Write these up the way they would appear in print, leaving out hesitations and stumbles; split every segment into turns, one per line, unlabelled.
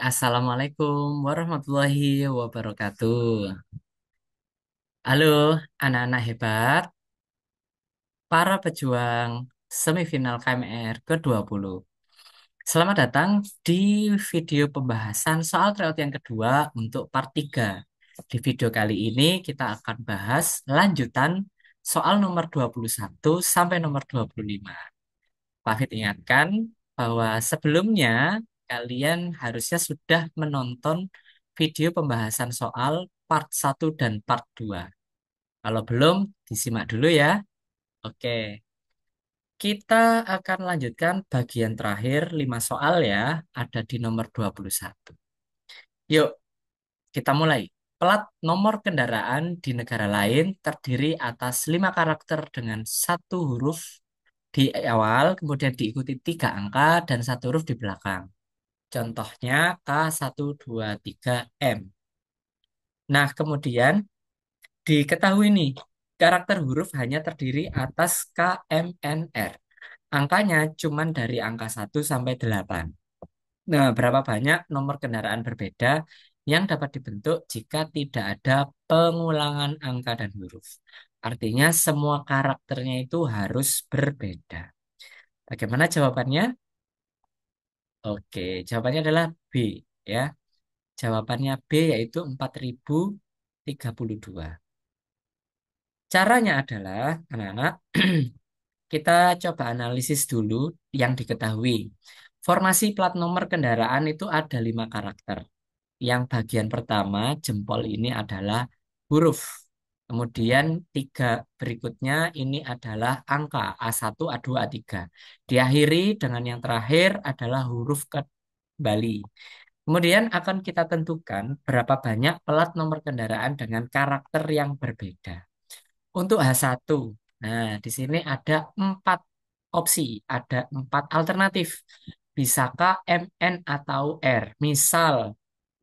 Assalamualaikum warahmatullahi wabarakatuh. Halo, anak-anak hebat, para pejuang semifinal KMR ke-20. Selamat datang di video pembahasan soal tryout yang kedua untuk part 3. Di video kali ini kita akan bahas lanjutan soal nomor 21 sampai nomor 25. Pak Fit ingatkan bahwa sebelumnya kalian harusnya sudah menonton video pembahasan soal part 1 dan part 2. Kalau belum, disimak dulu ya. Oke, kita akan lanjutkan bagian terakhir 5 soal ya, ada di nomor 21. Yuk, kita mulai. Plat nomor kendaraan di negara lain terdiri atas 5 karakter dengan satu huruf di awal, kemudian diikuti 3 angka dan satu huruf di belakang. Contohnya K123M. Nah, kemudian diketahui nih, karakter huruf hanya terdiri atas KMNR. Angkanya cuma dari angka 1 sampai 8. Nah, berapa banyak nomor kendaraan berbeda yang dapat dibentuk jika tidak ada pengulangan angka dan huruf? Artinya semua karakternya itu harus berbeda. Bagaimana jawabannya? Oke, jawabannya adalah B ya. Jawabannya B yaitu 4032. Caranya adalah, anak-anak, kita coba analisis dulu yang diketahui. Formasi plat nomor kendaraan itu ada 5 karakter. Yang bagian pertama, jempol ini adalah huruf. Kemudian 3 berikutnya ini adalah angka A1, A2, A3. Diakhiri dengan yang terakhir adalah huruf kembali. Kemudian akan kita tentukan berapa banyak plat nomor kendaraan dengan karakter yang berbeda. Untuk H1, nah di sini ada 4 opsi, ada 4 alternatif. Bisa K, M, N, atau R. Misal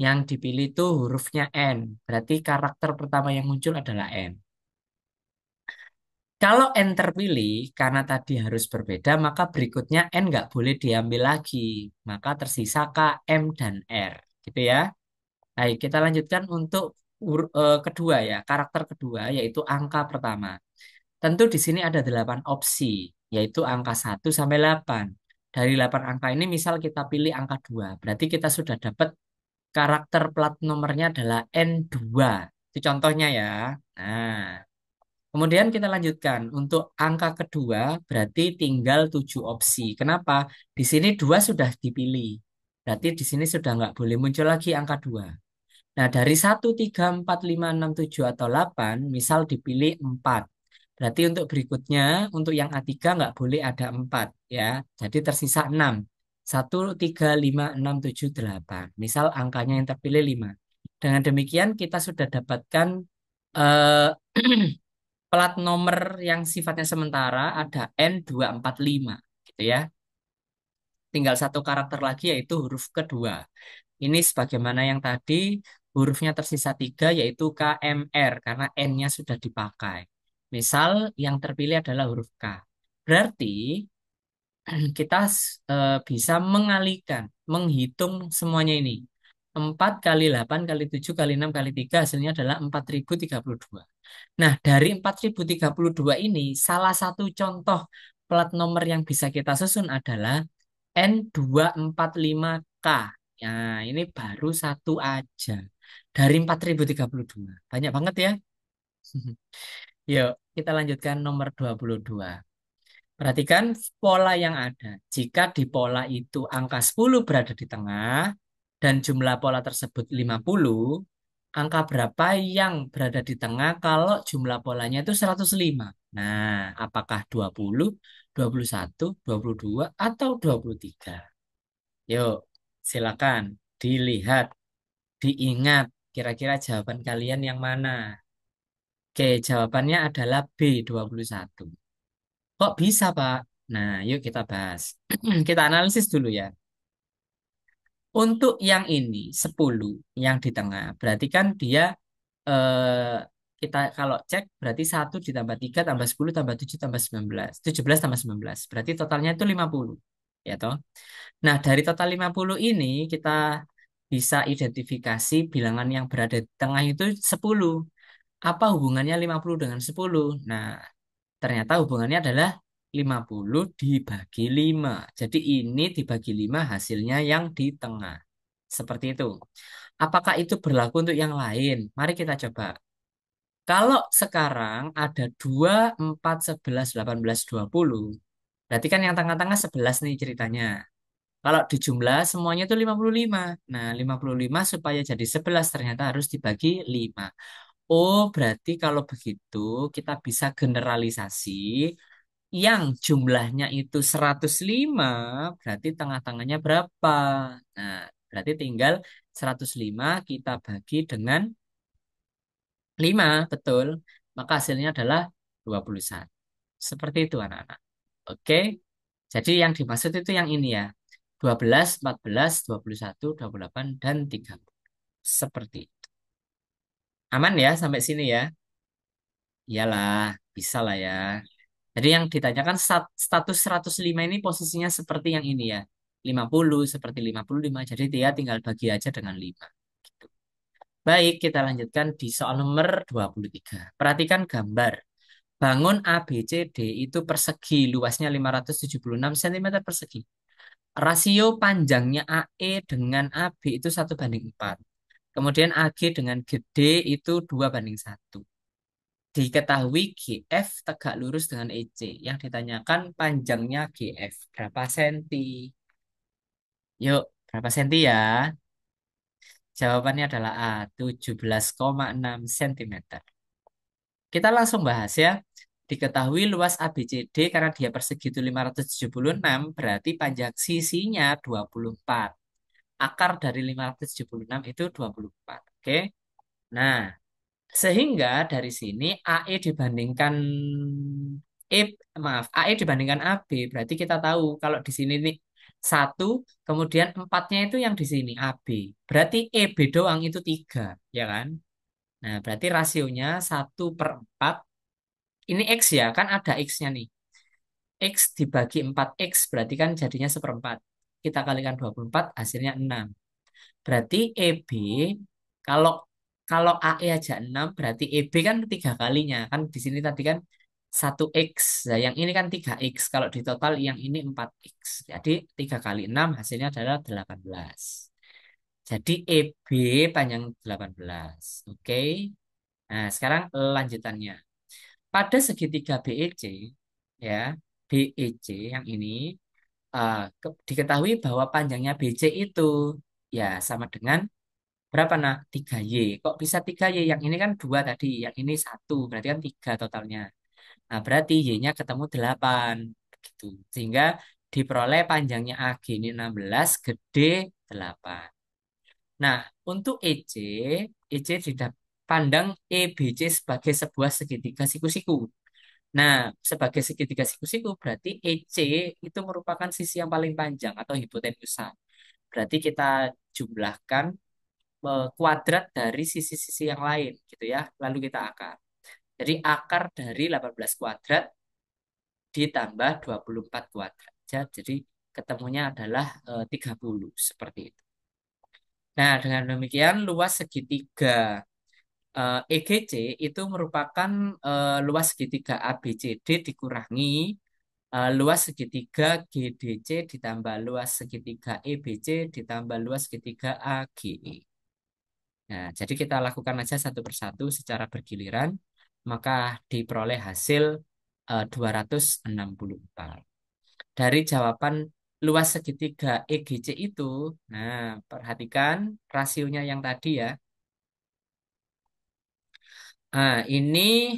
yang dipilih itu hurufnya N, berarti karakter pertama yang muncul adalah N. Kalau N terpilih, karena tadi harus berbeda, maka berikutnya N nggak boleh diambil lagi. Maka tersisa K, M, dan R. Gitu ya. Baik, kita lanjutkan untuk kedua ya, karakter kedua, yaitu angka pertama. Tentu di sini ada 8 opsi, yaitu angka 1 sampai 8. Dari 8 angka ini misal kita pilih angka 2, berarti kita sudah dapat karakter plat nomornya adalah N2. Itu contohnya ya. Nah, kemudian kita lanjutkan. Untuk angka kedua berarti tinggal 7 opsi. Kenapa? Di sini 2 sudah dipilih. Berarti di sini sudah nggak boleh muncul lagi angka 2. Nah, dari 1, 3, 4, 5, 6, 7 atau 8, misal dipilih 4. Berarti untuk berikutnya, untuk yang A3 nggak boleh ada 4 ya. Jadi tersisa 6. 1, 3, 5, 6, 7, 8. Misal angkanya yang terpilih 5. Dengan demikian kita sudah dapatkan eh, plat nomor yang sifatnya sementara ada N245 gitu ya. Tinggal satu karakter lagi yaitu huruf kedua. Ini sebagaimana yang tadi hurufnya tersisa 3 yaitu KMR karena N-nya sudah dipakai. Misal yang terpilih adalah huruf K. Berarti kita bisa mengalihkan, menghitung semuanya ini. 4 kali 8 kali 7 kali 6 kali 3 hasilnya adalah 4032. Nah, dari 4032 ini salah satu contoh plat nomor yang bisa kita susun adalah N245K. Nah, ini baru satu aja. Dari 4032. Banyak banget ya. Yuk, kita lanjutkan nomor 22. Perhatikan pola yang ada. Jika di pola itu angka 10 berada di tengah dan jumlah pola tersebut 50, angka berapa yang berada di tengah kalau jumlah polanya itu 105? Nah, apakah 20, 21, 22, atau 23? Yuk, silakan dilihat, diingat. Kira-kira jawaban kalian yang mana? Oke, jawabannya adalah B21. Kok bisa, Pak? Nah, yuk kita bahas. Kita analisis dulu ya. Untuk yang ini, 10 yang di tengah. Berarti kan dia, eh, kita kalau cek, berarti 1 ditambah 3 tambah 10 tambah 7 tambah 19. 17 tambah 19. Berarti totalnya itu 50. Ya toh? Nah, dari total 50 ini, kita bisa identifikasi bilangan yang berada di tengah itu 10. Apa hubungannya 50 dengan 10? Nah, ternyata hubungannya adalah 50 dibagi 5. Jadi ini dibagi 5 hasilnya yang di tengah. Seperti itu. Apakah itu berlaku untuk yang lain? Mari kita coba. Kalau sekarang ada 2, 4, 11, 18, 20. Berarti kan yang tengah-tengah 11 nih ceritanya. Kalau dijumlah semuanya itu 55. Nah, 55 supaya jadi 11 ternyata harus dibagi 5. Oh, berarti kalau begitu kita bisa generalisasi yang jumlahnya itu 105, berarti tengah-tengahnya berapa? Nah, berarti tinggal 105 kita bagi dengan 5, betul. Maka hasilnya adalah 21. Seperti itu anak-anak. Oke. Jadi yang dimaksud itu yang ini ya. 12, 14, 21, 28, dan 30. Seperti itu. Aman ya sampai sini ya? Iyalah, bisa lah ya. Jadi yang ditanyakan status 105 ini posisinya seperti yang ini ya. 50 seperti 55. Jadi dia tinggal bagi aja dengan 5. Gitu. Baik, kita lanjutkan di soal nomor 23. Perhatikan gambar. Bangun ABCD itu persegi, luasnya 576 cm persegi. Rasio panjangnya AE dengan AB itu 1:4. Kemudian AG dengan GD itu 2:1. Diketahui GF tegak lurus dengan EC. Yang ditanyakan panjangnya GF. Berapa senti? Yuk, berapa senti ya? Jawabannya adalah A, 17,6 cm. Kita langsung bahas ya. Diketahui luas ABCD karena dia persegi itu 576, berarti panjang sisinya 24. Akar dari 576 itu 24. Oke. Nah, sehingga dari sini AE dibandingkan AE dibandingkan AB, berarti kita tahu kalau di sini nih satu, kemudian empatnya itu yang di sini AB. Berarti EB doang itu 3, ya kan? Nah, berarti rasionya 1/4. Ini X ya, kan ada X-nya nih. X dibagi 4X berarti kan jadinya 1/4. Kita kalikan 24 hasilnya 6. Berarti EB kalau kalau AE aja 6 berarti EB kan 3 kalinya. Kan di sini tadi kan 1X. Nah, yang ini kan 3X. Kalau di total yang ini 4X. Jadi 3 kali 6 hasilnya adalah 18. Jadi EB panjang 18. Oke. Nah, sekarang lanjutannya. Pada segitiga BEC ya, BEC yang ini diketahui bahwa panjangnya BC itu ya sama dengan berapa nah? 3Y. Kok bisa 3Y? Yang ini kan 2 tadi, yang ini 1, berarti kan 3 totalnya. Nah, berarti Y-nya ketemu 8 gitu. Sehingga diperoleh panjangnya AG ini 16, gede 8. Nah, untuk EC pandang EBC sebagai sebuah segitiga siku-siku. Nah, sebagai segitiga siku-siku berarti EC itu merupakan sisi yang paling panjang atau hipotenusa. Berarti kita jumlahkan kuadrat dari sisi-sisi yang lain gitu ya. Lalu kita akar. Jadi akar dari 18 kuadrat ditambah 24 kuadrat. Jadi ketemunya adalah 30 seperti itu. Nah, dengan demikian luas segitiga EGC itu merupakan luas segitiga ABCD dikurangi luas segitiga GDC ditambah luas segitiga EBC ditambah luas segitiga AGE. Nah, jadi kita lakukan aja satu persatu secara bergiliran, maka diperoleh hasil 264. Dari jawaban luas segitiga EGC itu, nah perhatikan rasionya yang tadi ya. Nah, ini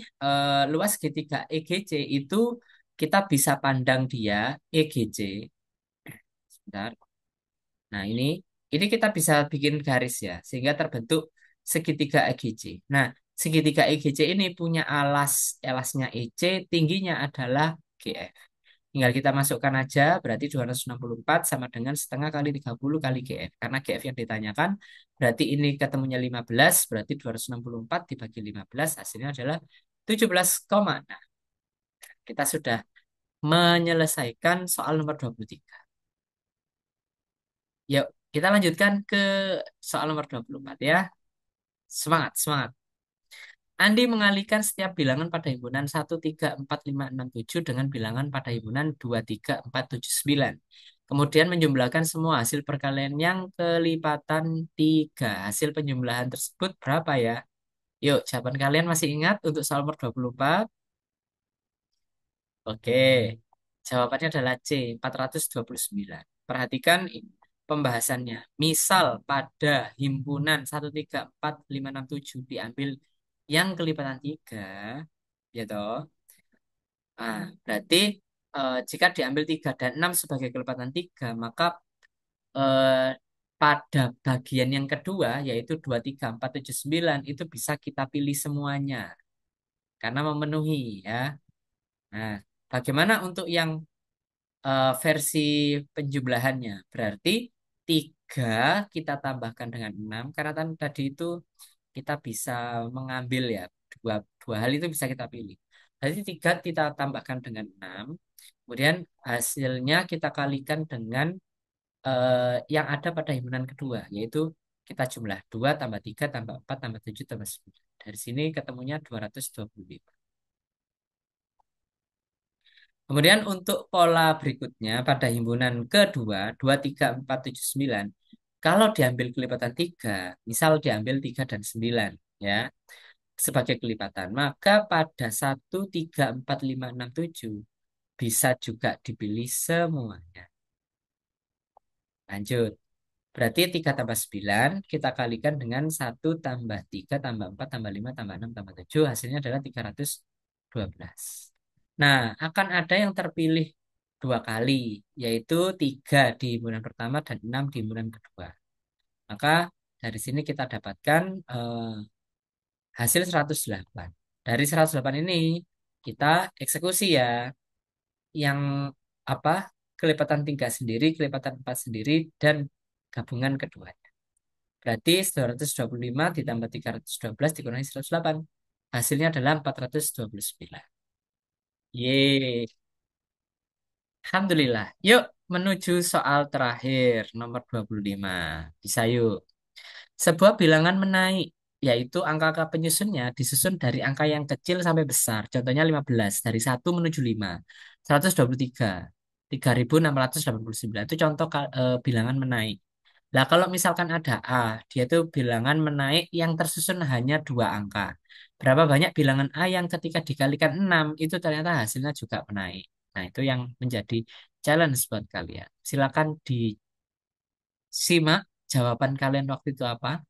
luas segitiga EGC itu kita bisa pandang dia EGC. Sebentar. Nah, ini kita bisa bikin garis ya, sehingga terbentuk segitiga EGC. Nah, segitiga EGC ini punya alasnya EC, tingginya adalah GF. Tinggal kita masukkan aja, berarti 264 sama dengan setengah kali 30 kali GF. Karena GF yang ditanyakan, berarti ini ketemunya 15, berarti 264 dibagi 15, hasilnya adalah 17, nah, kita sudah menyelesaikan soal nomor 23. Yuk. Kita lanjutkan ke soal nomor 24 ya. Semangat, semangat. Andi mengalihkan setiap bilangan pada himpunan 1, 3, 4, 5, 6, 7 dengan bilangan pada himpunan 2, 3, 4, 7, 9. Kemudian menjumlahkan semua hasil perkalian yang kelipatan 3. Hasil penjumlahan tersebut berapa ya? Yuk, jawaban kalian masih ingat untuk soal nomor 24? Oke, jawabannya adalah C, 429. Perhatikan pembahasannya. Misal pada himpunan 1, 3, 4, 5, 6, 7 diambil yang kelipatan 3, ya toh. Berarti jika diambil 3 dan 6 sebagai kelipatan 3, maka eh, pada bagian yang kedua, yaitu 2, 3, 4, 7, 9, itu bisa kita pilih semuanya karena memenuhi ya. Nah, bagaimana untuk yang versi penjumlahannya? Berarti 3 kita tambahkan dengan 6 karena tadi itu kita bisa mengambil ya, dua, dua hal itu bisa kita pilih. Berarti 3 kita tambahkan dengan 6, kemudian hasilnya kita kalikan dengan yang ada pada himpunan kedua, yaitu kita jumlah 2 tambah 3 tambah 4 tambah 7 tambah 9. Dari sini ketemunya 225. Kemudian untuk pola berikutnya pada himpunan kedua, 2, 3, 4, 7, 9. Kalau diambil kelipatan 3, misal diambil 3 dan 9 ya, sebagai kelipatan, maka pada 1, 3, 4, 5, 6, 7 bisa juga dipilih semuanya. Lanjut. Berarti 3 tambah 9 kita kalikan dengan 1 tambah 3 tambah 4 tambah 5 tambah 6 tambah 7. Hasilnya adalah 312. Nah, akan ada yang terpilih dua kali, yaitu 3 di himpunan pertama dan 6 di himpunan kedua. Maka dari sini kita dapatkan hasil 108. Dari 108 ini kita eksekusi ya, yang apa, kelipatan 3 sendiri, kelipatan 4 sendiri, dan gabungan kedua. Berarti 225 ditambah 312 dikurangi 108. Hasilnya adalah 429. Yeay. Alhamdulillah. Yuk menuju soal terakhir nomor 25. Bisa yuk. Sebuah bilangan menaik, yaitu angka-angka penyusunnya disusun dari angka yang kecil sampai besar. Contohnya 15, dari 1 menuju 5. 123, 3689. Itu contoh bilangan menaik. Nah, kalau misalkan ada A, dia itu bilangan menaik yang tersusun hanya dua angka. Berapa banyak bilangan A yang ketika dikalikan 6 itu ternyata hasilnya juga menaik. Nah, itu yang menjadi challenge buat kalian. Silakan disimak jawaban kalian waktu itu apa.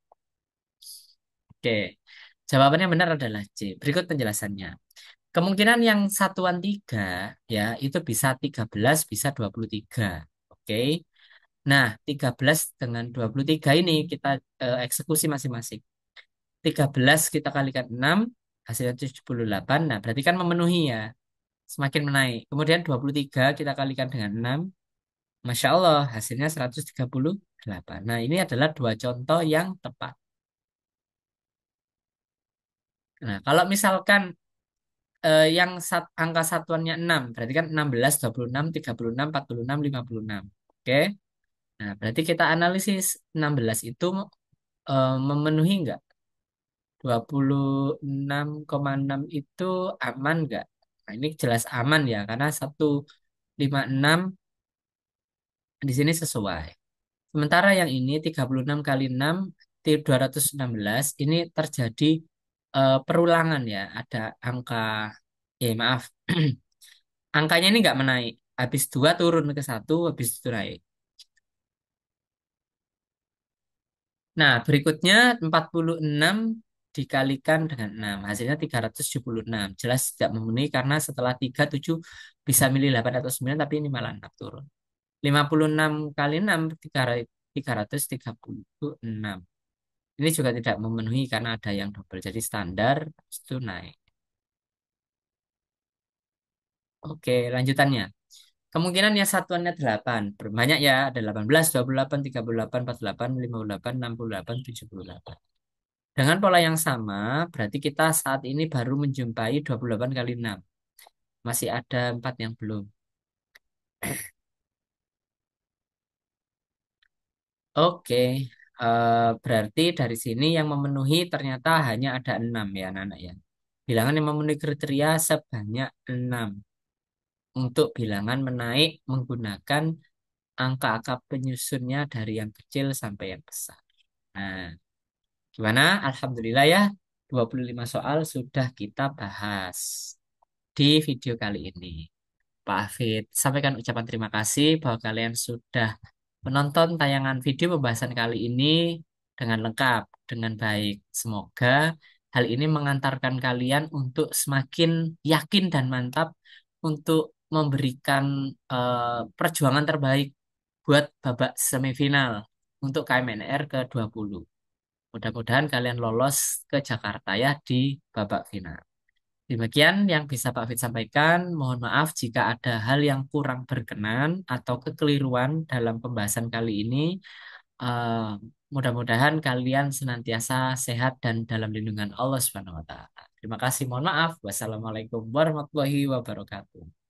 Oke, jawabannya benar adalah C. Berikut penjelasannya. Kemungkinan yang satuan 3 ya itu bisa 13, bisa 23. Oke. Nah, 13 dengan 23 ini kita eksekusi masing-masing. 13 kita kalikan 6, hasilnya 78. Nah, berarti kan memenuhi ya, semakin menaik. Kemudian 23 kita kalikan dengan 6, Masya Allah, hasilnya 138. Nah, ini adalah dua contoh yang tepat. Nah, kalau misalkan yang angka satuannya 6, berarti kan 16, 26, 36, 46, 56. Oke. Nah, berarti kita analisis 16 itu memenuhi nggak? 26,6 itu aman nggak? Nah, ini jelas aman ya, karena 156 di sini sesuai. Sementara yang ini 36 kali 6, 216, ini terjadi perulangan ya. Ada angka, maaf, angkanya ini nggak menaik. Habis 2 turun ke 1, habis itu naik. Nah, berikutnya 46 dikalikan dengan 6. Hasilnya 376. Jelas tidak memenuhi karena setelah 3 7 bisa milih 8 atau 9, tapi ini malah 6 turun. 56 kali 6, 336. Ini juga tidak memenuhi karena ada yang double. Jadi standar itu naik. Oke, lanjutannya. Kemungkinan yang satuannya 8. Berbanyak ya, ada 18, 28, 38, 48, 58, 68, 78. Dengan pola yang sama, berarti kita saat ini baru menjumpai 28 kali 6. Masih ada 4 yang belum. Oke, berarti dari sini yang memenuhi ternyata hanya ada 6 ya anak-anak ya. Bilangan yang memenuhi kriteria sebanyak 6 untuk bilangan menaik menggunakan angka-angka penyusunnya dari yang kecil sampai yang besar. Nah, gimana? Alhamdulillah ya, 25 soal sudah kita bahas di video kali ini. Pak Hafid, sampaikan ucapan terima kasih bahwa kalian sudah menonton tayangan video pembahasan kali ini dengan lengkap, dengan baik. Semoga hal ini mengantarkan kalian untuk semakin yakin dan mantap untuk memberikan perjuangan terbaik buat babak semifinal untuk KMNR ke-20. Mudah-mudahan kalian lolos ke Jakarta ya di babak final. Demikian yang bisa Pak Fit sampaikan. Mohon maaf jika ada hal yang kurang berkenan atau kekeliruan dalam pembahasan kali ini. Eh, Mudah-mudahan kalian senantiasa sehat dan dalam lindungan Allah Subhanahu wa taala. Terima kasih. Mohon maaf. Wassalamualaikum warahmatullahi wabarakatuh.